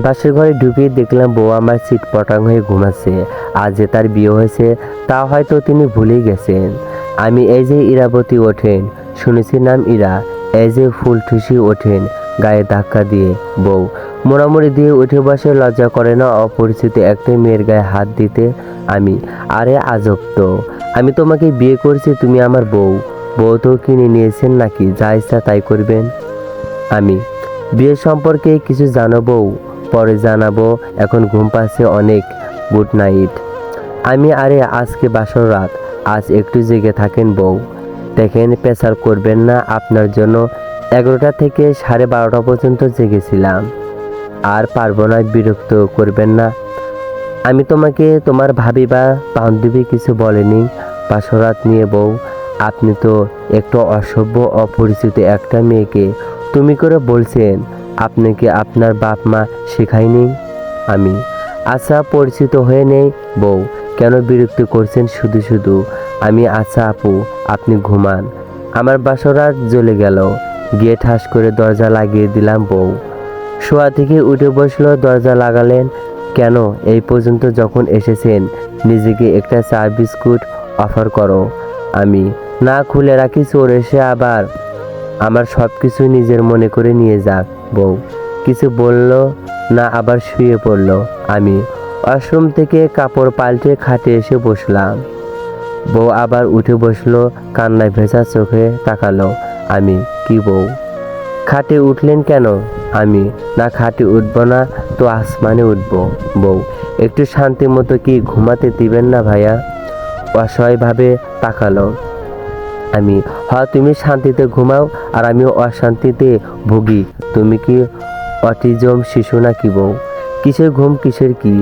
বাসের ঘরে ঢুকে দেখলাম বউ আমার সিট পটাং হয়ে ঘুমাচ্ছে। আজ যে তার বিয়ে হয়েছে তা হয়তো তিনি ভুলেই গেছেন। আমি এই যে ইরাবতী ওঠেন, শুনেছি নাম ইরা। এই যে ফুলটুসি ওঠেন গায়ে ধাক্কা দিয়ে। বউ মোড়ামুড়ি দিয়ে উঠে বসে, লজ্জা করে না অপরিচিত একটা মেয়ের গায়ে হাত দিতে? আমি, আরে আজব তো, আমি তোমাকে বিয়ে করছি, তুমি আমার বউ। বউ তো কিনে নিয়েছেন নাকি, যা ইচ্ছা তাই করবেন? আমি, বিয়ে সম্পর্কে কিছু জানো বউ? পরে জানাবো, এখন ঘুম পাচ্ছে অনেক। Good night. আমি, আরে আজকে বাসর রাত, আজ একটু জেগে থাকেন বউ। দেখেন পেশার করবেন না, আপনার জন্য 11টা থেকে 12:30 পর্যন্ত জেগেছিলাম। আর পারবো না, বিরক্ত করবেন না। আমি তোমাকে তোমার ভাবি বা বান্ধবী কিছু বলেনি বাসরাত নিয়ে বউ? আপনি তো একটু অসভ্য, অপরিচিত একটা মেয়েকে তুমি করে বলছেন। আপনাকে আপনার বাপ মা শেখায়নি? আমি, আচ্ছা পরিচিত হয়ে নেই বউ, কেন বিরক্ত করছেন শুধু শুধু? আমি, আচ্ছা আপু আপনি ঘুমান। আমার বাসরাত জ্বলে গেল, গিয়ে ঠাস করে দরজা লাগিয়ে দিলাম। বউ শোয়া থেকে উঠে বসলো। দরজা লাগালেন কেন? এই পর্যন্ত যখন এসেছেন, নিজেকে একটা চা বিস্কুট অফার করো। আমি, না খুলে রাখি, চোর এসে আবার আমার সব কিছু নিজের মনে করে নিয়ে যাক। বউ কিছু বলল না, আবার শুয়ে পড়ল। আমি ওয়াশরুম থেকে কাপড় পাল্টে খাটে এসে বসলাম। বউ আবার উঠে বসলো, কান্নায় ভেজা চোখে তাকালো। আমি, কি বউ খাটে উঠলেন কেন? আমি, না খাটে উঠবো না তো আসমানে উঠবো। বউ একটু শান্তি মতো কি ঘুমাতে দিবেন না ভাইয়া? অসহায়ভাবে তাকালো। আমি, তুমি শান্তিতে ঘুমাও আর আমি অশান্তিতে ভুগি। তুমি কি অটিজম শিশু নাকি বউ? কিসের ঘুম কিসের কি?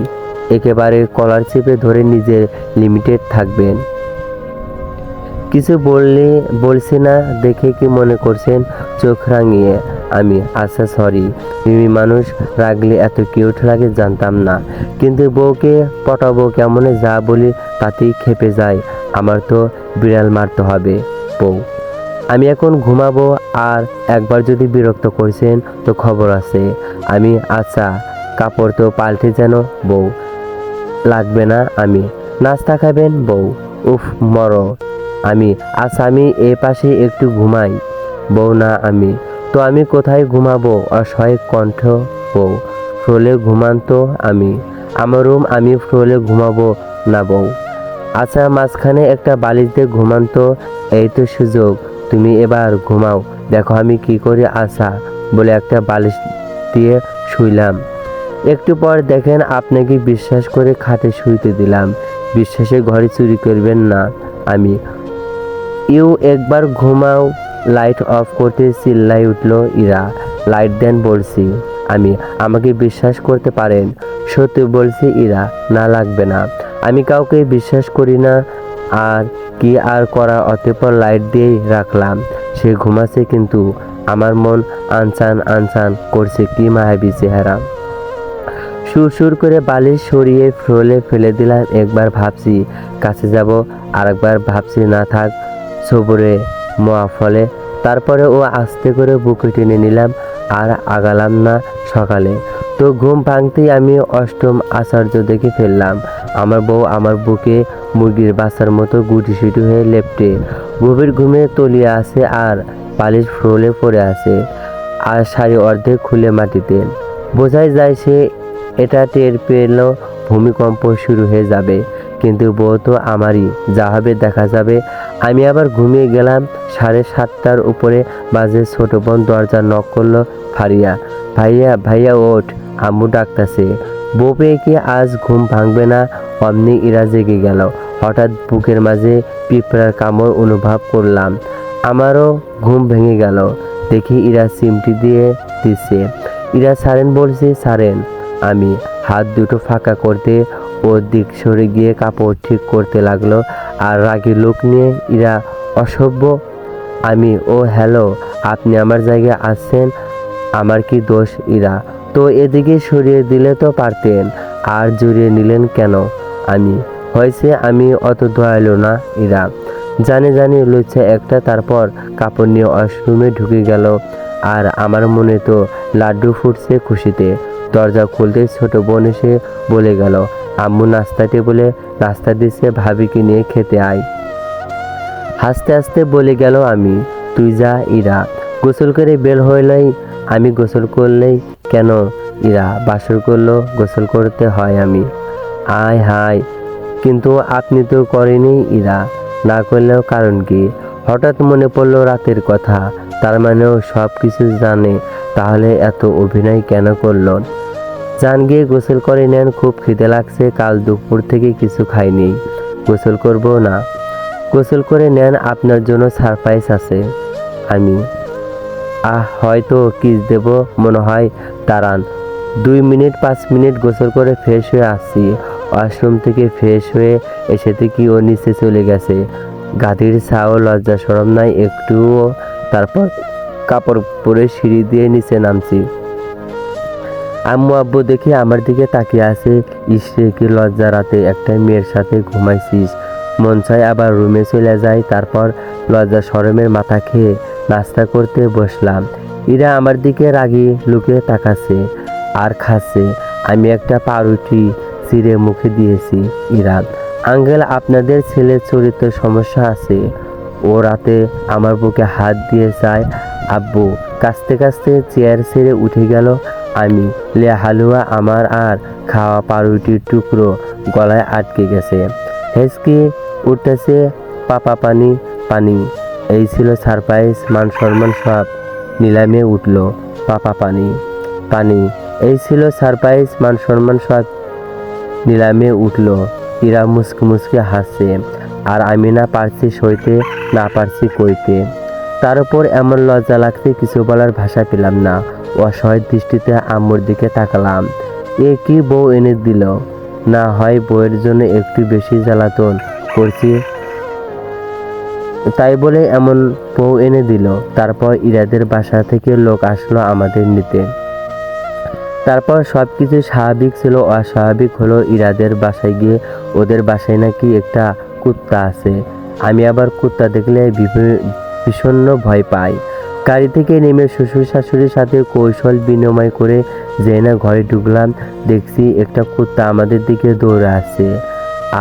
একেবারে কলার চেপে ধরে নিজের লিমিটেড থাকবেন। কিছু বলছি না দেখে কি মনে করছেন? চোখ রাঙিয়ে। আমি, আচ্ছা সরি, মিমি মানুষ রাগলে এত কিউট লাগে জানতাম না। কিন্তু বউকে পটাবো কেমনে, যা বলি তাতেই খেপে যায়। আমার তো বিড়াল মারতে হবে। বউ আমি এখন ঘুমাবো, আর একবার যদি বিরক্ত করছেন তো খবর আছে। আমি, আচ্ছা কাপড় তো পাল্টে যেন। বউ লাগবে না। আমি, নাস্তা খাবেন? বউ উফ মরো। আমি, আচ্ছা আমি এ পাশে একটু ঘুমাই। বউ না। আমি, তো আমি কোথায় ঘুমাবো? অসহায় কণ্ঠ। বউ ফ্লোরে ঘুমান তো। আমি, আমার রুম, আমি ফ্লোরে ঘুমাবো না বউ। আচ্ছা মাঝখানে একটা বালিশ দিয়ে ঘুমান তো। এই তো সুযোগ, তুমি এবার ঘুমাও, দেখো আমি কি করি। আচ্ছা বলে একটা বালিশ দিয়ে শুইলাম। একটু পর দেখেন আপনাকে বিশ্বাস করে খাটে শুইতে দিলাম। বিশ্বাসে ঘরে চুরি করবেন না। আমি, একবার ঘুমাও। লাইট অফ করতে চিল্লাই উঠল ইরা। লাইট দেন বলছি। আমি, আমাকে বিশ্বাস করতে পারেন, সত্যি বলছি ইরা। না লাগবে না, আমি কাউকে বিশ্বাস করি না। আর কি আর করা, অতঃপর লাইট দিয়েই রাখলাম। সে ঘুমাচ্ছে কিন্তু আমার মন আনচান আনচান করছে। কি মায়াবী চেহারা। সুর করে বালিশ সরিয়ে ফ্লোরে ফেলে দিলাম। একবার ভাবছি কাছে যাব, আর একবার ভাবছি না থাক, সবরে মোয়া ফলে। তারপরে ও আস্তে করে বুকে টেনে নিলাম, আর আগালাম না। সকালে তো ঘুম ভাঙতেই আমি অষ্টম আচার্য দেখে ফেললাম। আমার বউ আমার বুকে মুরগির বাচ্চার মতো গুটিসুটি হয়ে লেপ্টে গভীর ঘুমে তলিয়ে আছে, আর বালিশ ফ্লোরে পড়ে আছে, আর শাড়ি অর্ধেক খুলে মাটিতে। বোঝাই যায় সে এটা টের পেল ভূমিকম্প শুরু হয়ে যাবে। কিন্তু বউ তো আমারই, যা হবে দেখা যাবে। আমি আবার ঘুমিয়ে গেলাম। 7:30টার উপরে বাজে। ছোট বোন দরজা নক করলো। ফারিয়া, ভাইয়া ভাইয়া ওঠ, আম্মু ডাকতেছে। বউ পেয়ে কি আজ ঘুম ভাঙবে না? অমনি ইরা জেগে গেল। হঠাৎ বুকের মাঝে পিঁপড়ার কামড় অনুভব করলাম। আমারও ঘুম ভেঙে গেল। দেখি ইরা চিমটি দিয়ে দিচ্ছে। ইরা ছাড়েন বলছে। ছাড়েন। আমি হাত দুটো ফাঁকা করতে ওর দিক সরে গিয়ে কাপড় ঠিক করতে লাগলো, আর রাগী লোক নিয়ে, ইরা অসভ্য। আমি, ও হ্যালো, আপনি আমার জায়গায় আসছেন, আমার কি দোষ? ইরা, তো এদিকে সরিয়ে দিলে তো পারতেন, আর জড়িয়ে নিলেন কেন? আমি, হয়েছে, আমি অত দয়ালু না। ইরা, জানি লজ্জা একটা। তারপর কাপড় নিয়ে ওয়াশরুমে ঢুকে গেল, আর আমার মনে তো লাড্ডু ফুটছে খুশিতে। দরজা খুলতেই ছোট বোন এসে বলে গেল, আম্মু নাস্তা টেবিলে নাস্তা দিচ্ছে, ভাবিকে নিয়ে খেতে আয়। হাসতে হাসতে বলে গেল আমি, তুই যা ইরা, গোসল করে বের হইলেই আমি গোসল করলেই কেন ইরা বাসর করলো, গোসল করতে হয় আমি। আয় হায়, কিন্তু আপনি তো করেনি ইরা, না করলেও কারণ কি? হঠাৎ মনে পড়লো রাতের কথা, তার মানেও সব কিছু জানে, তাহলে এত অভিনয় কেন করলো? যান গিয়ে গোসল করে নেন, খুব খিদে লাগছে, কাল দুপুর থেকে কিছু খাইনি, গোসল করব না। গোসল করে নেন, আপনার জন্য সারপ্রাইজ আছে। আমি হয়তো কিস দেব মনে হয়, দাঁড়ান 2-5 মিনিট গোসল করে ফ্রেশ হয়ে আসছি। ওয়াশরুম থেকে ফ্রেশ হয়ে এসে থেকে ও নিচে চলে গেছে, গাধির ছাও, লজ্জা শরম নাই একটুও। তারপর কাপড় পরে সিঁড়ি দিয়ে নিচে নামছি। আম্মু আব্বু দেখে আমার দিকে তাকিয়ে আছে, ইসরে কি লজ্জা, রাতে একটা মেয়ের সাথে ঘুমাইছিস, মন চায় আবার রুমে চলে যায়। তারপর লজ্জা শরমের মাথা খেয়ে নাস্তা করতে বসলাম। ইরা আমার দিকে রাগি লুকে তাকাচ্ছে আর খাচ্ছে। আমি একটা পাউরুটি চিড়ে মুখে দিয়েছি। ইরা, আঙ্কেল আপনাদের ছেলের চরিত্র সমস্যা আছে। ও রাতে আমার বুকে হাত দিয়ে চায়। আব্বু কাঁচতে কাঁচতে চেয়ার ছেড়ে উঠে গেল। আমি লে হালুয়া আমার আর খাওয়া পাউরুটির টুকরো গলায় আটকে গেছে, হেসকে উঠতেছে পাপা পানি পানি। এই ছিল সারপ্রাইজ, মান সম্মান সব নিলামে উঠল। পাপা পানি পানি, এই ছিল সারপ্রাইজ, মান সম্মান সব নিলামে উঠল। ইরা মুসকে মুসকে হাসছে, আর আমি না পারছি সইতে, না পারছি কইতে। তার উপর এমন লজ্জা লাগছে, কিছু বলার ভাষা পেলাম না। অসহায় দৃষ্টিতে আম্মুর দিকে তাকালাম। এ কি বউ এনে দিল, না হয় বউয়ের জন্য একটু বেশি জ্বালাতন করছি তাই বলে এমন বউ এনে দিল। তারপর ইরাদের বাসা থেকে লোক আসলো আমাদের নিতে। তারপর সব কিছু স্বাভাবিক ছিল, অস্বাভাবিক হলো ইরাদের বাসায় গিয়ে ওদের বাসায় নাকি একটা কুত্তা আছে। আমি আবার কুত্তা দেখলে ভীষণ ভয় পাই। গাড়ি থেকে নেমে শ্বশুর শাশুড়ির সাথে কৌশল বিনিময় করে যে না ঘরে ঢুকলাম, দেখছি একটা কুত্তা আমাদের দিকে দৌড়ে আসছে।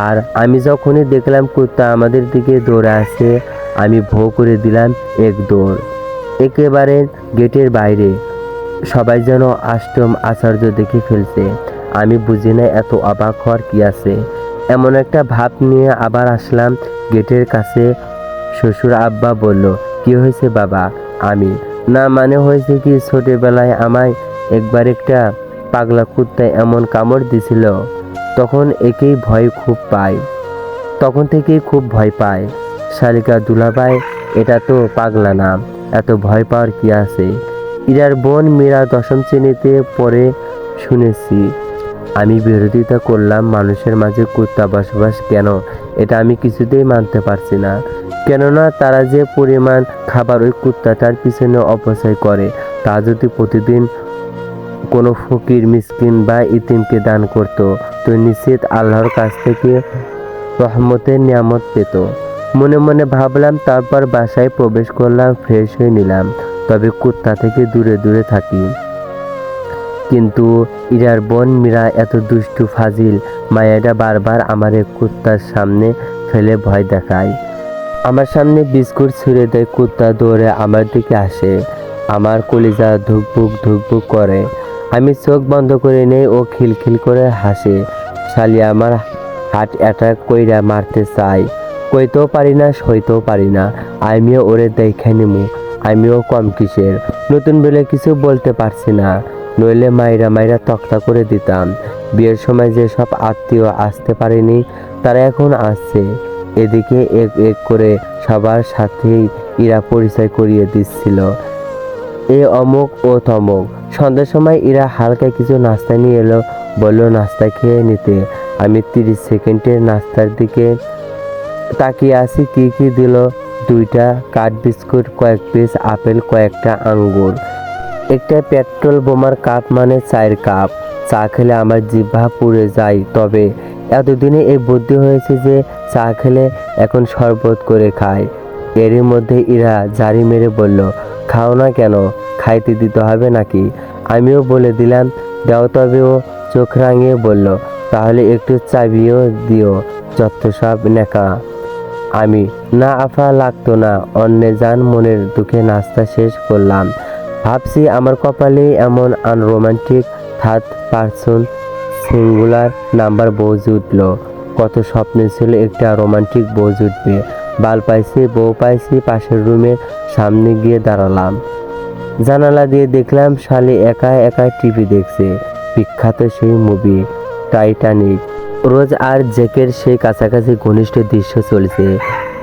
আর আমি যখনই দেখলাম কুত্তা আমাদের দিকে দৌড়ে আসছে, আমি ভোঁ করে দিলাম এক দৌড় একেবারে গেটের বাইরে। সবাই যেন আশ্চর্য আশ্চর্য দেখে ফেলছে। আমি বুঝি না এত অবাক হওয়ার কি আছে। এমন একটা ভাব নিয়ে আবার আসলাম গেটের কাছে। শ্বশুর আব্বা বলল, কি হয়েছে বাবা? আমি না মানে হয়েছে কি, ছোটবেলায় আমায় একবার একটা পাগলা কুত্তায় এমন কামড় দিছিল, তখন একেই ভয় খুব পায়, তখন থেকেই খুব ভয় পায়। শালিকা দুলাভাই, এটা তো পাগলা নাম, এত ভয় পাওয়ার কি আছে? ইরার বোন মীরা 10ম শ্রেণীতে পড়ে, শুনেছি। আমি বিরোধিতা করলাম, মানুষের মাঝে কুত্তা বসবাস কেন, এটা আমি কিছুতেই মানতে পারছি না। কেননা তারা যে পরিমাণ খাবার ওই কুত্তাটার পিছনে অপচয় করে, তা যদি প্রতিদিন কোনো ফকির মিসকিন বা ইতিমকে দান করত, তো নিশ্চিত আল্লাহর কাছ থেকে রহমতের নিয়ামত পেত। মনে মনে ভাবলাম। তারপর বাসায় প্রবেশ করলাম, ফ্রেশ হয়ে নিলাম, তবে কুত্তা থেকে দূরে দূরে থাকি। কিন্তু ইরার বোন মীরা এত দুষ্টু ফাজিল, মায়াটা বারবার আমার এক কুত্তার সামনে ফেলে ভয় দেখায়। আমার সামনে বিস্কুট ছুঁড়ে দেয়, কুত্তা দৌড়ে আমার দিকে আসে। আমার কলিজা ধুকপুক করে। আমি চোখ বন্ধ করে নেই, ও খিলখিল করে হাসে। শালি আমার হার্ট অ্যাটাক কইরা মারতে চাই, কইতেও পারি না, সইতেও পারি না। আমিও ওরে দেখে নিমু, আমিও কম কিসের, নতুন বলে কিছু বলতে পারছি না, নইলে মাইরা তক্তা করে দিতাম। বিয়ের সময় যে সব আত্মীয় আসতে পারেনি, তারা এখন আসছে। এদিকে এক এক করে সবার সাথেই ইরা পরিচয় করিয়ে দিচ্ছিল, এ অমুক ও তমুক। সন্ধ্যার সময় ইরা হালকা কিছু নাস্তা নিয়ে এলো, বলল নাস্তা খেয়ে নিতে। আমি 30 সেকেন্ডের নাস্তার দিকে তাকিয়ে আছি। কি দিল? 2টা কাঠ বিস্কুট, কয়েক পিস আপেল, কয়েকটা আঙ্গুর, একটা পেট্রোল বোমার কাপ, মানে 4 কাপ। চা খেলে আমার জিহ্বা পুড়ে যায়, তবে এতদিনে এই বুদ্ধি হয়েছে যে চা খেলে এখন শরবত করে খায়। এরই মধ্যে ইরা জারি মেরে বলল, খাও না কেন, খাইতে দিতে হবে নাকি? আমিও বলে দিলাম, দাও তবে। ও চোখ রাঙিয়ে বলল, তাহলে একটু চাবিও দিও, যত সব নেকা। আমি, না আফা, লাগতো না। অন্যে যান মনের দুঃখে নাস্তা শেষ করলাম। ভাবছি আমার কপালে এমন unromantic third person singular number বউ জুটল। কত স্বপ্ন ছিল একটা রোমান্টিক বউ জুটবে। বাল পাইছি, বউ পাইছি। পাশের রুমের সামনে গিয়ে দাঁড়ালাম। জানালা দিয়ে দেখলাম শালি একা একা টিভি দেখছে, বিখ্যাত সেই মুভি টাইটানিক। রোজ আর জ্যাকের সেই কাছাকাছি ঘনিষ্ঠ দৃশ্য চলছে।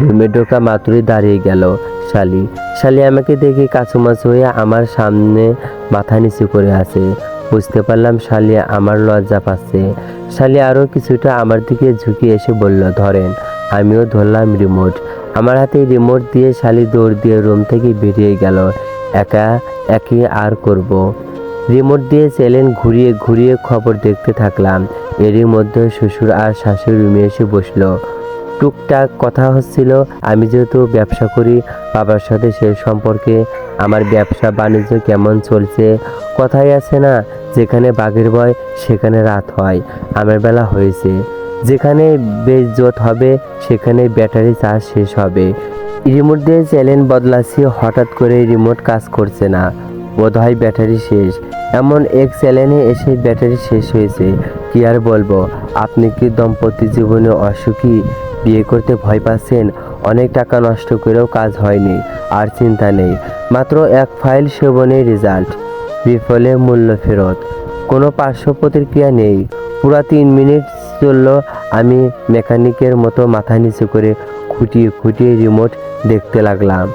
রুমে ঢোকা মাত্রই দাঁড়িয়ে গেল শালি। শালি আমাকে দেখে কাছুমাছু হয়ে আমার সামনে মাথা নিচু করে আছে। বুঝতে পারলাম শালি আমার লজ্জা পাচ্ছে। শালি আরও কিছুটা আমার দিকে ঝুঁকে এসে বলল, ধরেন। আমিও ধরলাম রিমোট। আমার হাতে রিমোট দিয়ে শালি দৌড় দিয়ে রুম থেকে বেরিয়ে গেল। একা একই আর করব। রিমোট দিয়ে চ্যানেল ঘুরিয়ে ঘুরিয়ে খবর দেখতে থাকলাম। এরই মধ্যে শ্বশুর আর শাশুড়ি রুমে এসে বসলো। টুকটাক কথা হচ্ছিল। আমি যেহেতু ব্যবসা করি, বাবার সাথে সে সম্পর্কে, আমার ব্যবসা বাণিজ্য কেমন চলছে। কথাই আছে না, যেখানে বাঘের ভয় সেখানে রাত হয়। আমার বেলা হয়েছে, যেখানে বেজোট হবে সেখানে ব্যাটারি চার্জ শেষ হবে। রিমোট দিয়ে চ্যানেল বদলাচ্ছি, হঠাৎ করে রিমোট কাজ করছে না, বোধহয় ব্যাটারি শেষ। এমন এক চ্যানেলে এসে ব্যাটারি শেষ হয়েছে। কি আর বলবো। আপনি কি দাম্পত্য জীবনে অসুখী? বিয়ে করতে ভয় পাচ্ছেন? অনেক টাকা নষ্ট করেও কাজ হয়নি, আর চিন্তা নেই, মাত্র এক ফাইল সেবনের রেজাল্ট, বিফলে মূল্য ফেরত, কোনো পার্শ্ব প্রতিক্রিয়া নেই। পুরা 3 মিনিট চলল। আমি মেকানিকের মতো মাথা নিচু করে খুঁটিয়ে খুঁটিয়ে রিমোট দেখতে লাগলাম।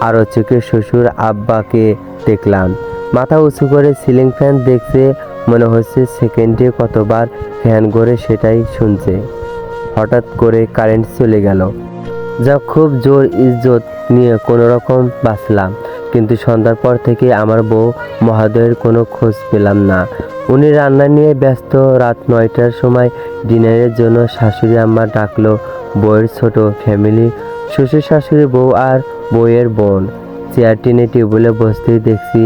আরও চোখে শ্বশুর আব্বাকে দেখলাম, মাথা উঁচু করে সিলিং ফ্যান দেখছে। মনে হচ্ছে সেকেন্ডে কতবার ফ্যান ঘোরে সেটাই শুনছে। হঠাৎ করে কারেন্ট চলে গেল। যা খুব জোর ইজ্জত নিয়ে কোনো রকম বাঁচলাম। কিন্তু সন্ধ্যার পর থেকে আমার বউ মহোদয়ের কোনো খোঁজ পেলাম না। উনি রান্না নিয়ে ব্যস্ত। রাত 9টার সময় ডিনারের জন্য শাশুড়ি আম্মা ডাকলো। বউয়ের ছোট ফ্যামিলি, শ্বশুর শাশুড়ি, বউ আর বউয়ের বোন। চেয়ার টেনে টেবিলে বসতেই দেখছি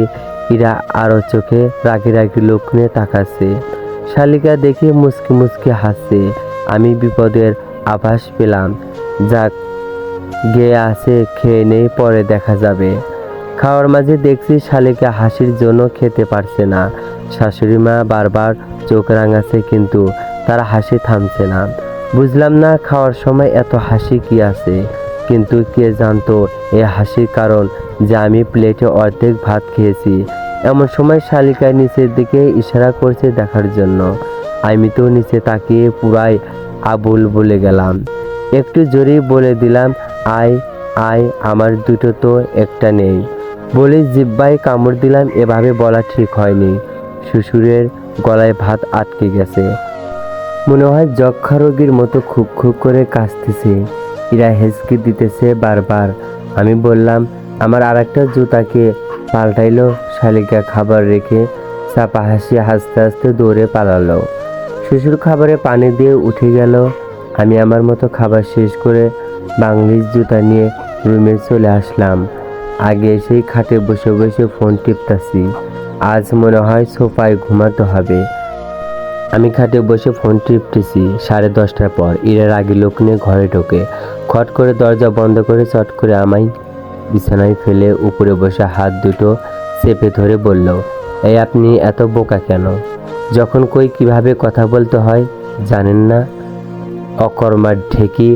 এরা আরও চোখে রাগি রাগি লোক নিয়ে তাকাচ্ছে। শালিকা দেখে মুচকি মুচকি হাসছে। আমি বিপদের আভাস পেলাম। যাক, গিয়ে আছে, খেয়ে নেই, পরে দেখা যাবে। খাওয়ার মাঝে দেখছি শালিকা হাসির জন্য খেতে পারছে না। শাশুড়ি মা বারবার চোখ রাঙাচ্ছে, কিন্তু তার হাসি থামছে না। বুঝলাম না খাওয়ার সময় এত হাসি কি আছে, কিন্তু কে জানতো এ হাসির কারণ যে আমি প্লেটে অর্ধেক ভাত খেয়েছি। এমন সময় শালিকা নিচের দিকে ইশারা করছে দেখার জন্য। আমি তো নিচে তাকিয়ে পুরাই আবুল বলে গেলাম। একটু জোরেই বলে দিলাম, আয় আয়, আমার দুটো তো একটা নেই। বলে জিহ্বায় কামড় দিলাম। এভাবে বলা ঠিক হয়নি। শ্বশুরের গলায় ভাত আটকে গেছে। মনে হয় যক্ষা রোগীর মতো খুব খুব করে কাশতেছে। এরা হেঁচকি দিতেছে বারবার। আমি বললাম, আমার আর একটা জুতাকে পাল্টাইলো। শালিকা খাবার রেখে চাপা হাসি হাসতে হাসতে দৌড়ে পালালো। শ্বশুর খাবারে পানি দিয়ে উঠে গেল। আমি আমার মতো খাবার শেষ করে বাংলিশ জুতা নিয়ে রুমে চলে আসলাম। আগে সেই খাটে বসে বসে ফোন টিপতাছি। আজ মনে হয় সোফায় ঘুমাতে হবে। আমি খাটে বসে ফোন টিপতেছি। 10:30টার পর এরা রাগী লোক নিয়ে ঘরে ঢোকে। খট করে দরজা বন্ধ করে চট করে আমায় বিছানায় ফেলে উপরে বসে হাত দুটো চেপে ধরে বলল, এই আপনি এত বোকা কেন? যখন কই কিভাবে কথা বলতে হয় জানেন না? অকর্মার ঢেকি।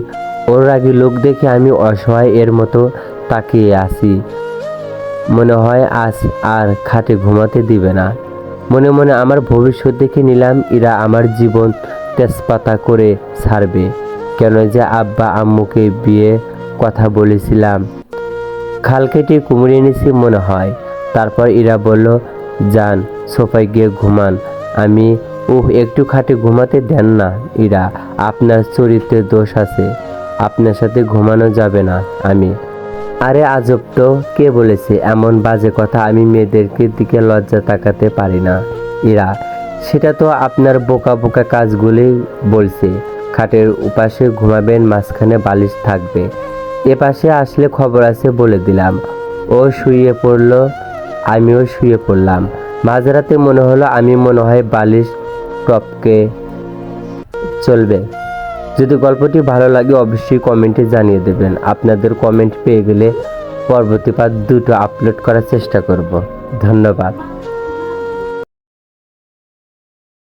ওর রাগী লোক দেখে আমি অসহায় এর মতো তাকিয়ে আছি। মনে হয় আজ আর খাটে ঘুমাতে দিবে না। মনে মনে আমার ভবিষ্যৎ দেখে নিলাম, এরা আমার জীবন তেজপাতা করে ছাড়বে। কেন যে আব্বা আম্মুকে বিয়ে কথা বলেছিলাম। খাল কেটে কুমির এনেছি মনে হয়। তারপর এরা বলল, যান সোফায় গিয়ে ঘুমান। আমি, একটু খাটে ঘুমাতে দেন না। এরা, আপনার চরিত্রের দোষ আছে, আপনার সাথে ঘুমানো যাবে না। আমি, আরে আজব তো, কে বলেছে এমন বাজে কথা? আমি মেয়েদেরকে দিকে লজ্জা তাকাতে পারি না। এরা, সেটা তো আপনার বোকা বোকা কাজগুলি বলছে। খাটের উপাশে ঘুমাবেন, মাঝখানে বালিশ থাকবে। এপাশে আসলে খবর আছে বলে দিলাম। ও শুয়ে পড়ল, আমিও শুয়ে পড়লাম। মাঝরাতে মনে হলো আমি মনে হয় বালিশ টপকে চলবে। যদি গল্পটি ভালো লাগে অবশ্যই কমেন্টে জানিয়ে দেবেন। আপনাদের কমেন্ট পেয়ে গেলে পরবর্তী পার্ট 2 আপলোড করার চেষ্টা করব। ধন্যবাদ।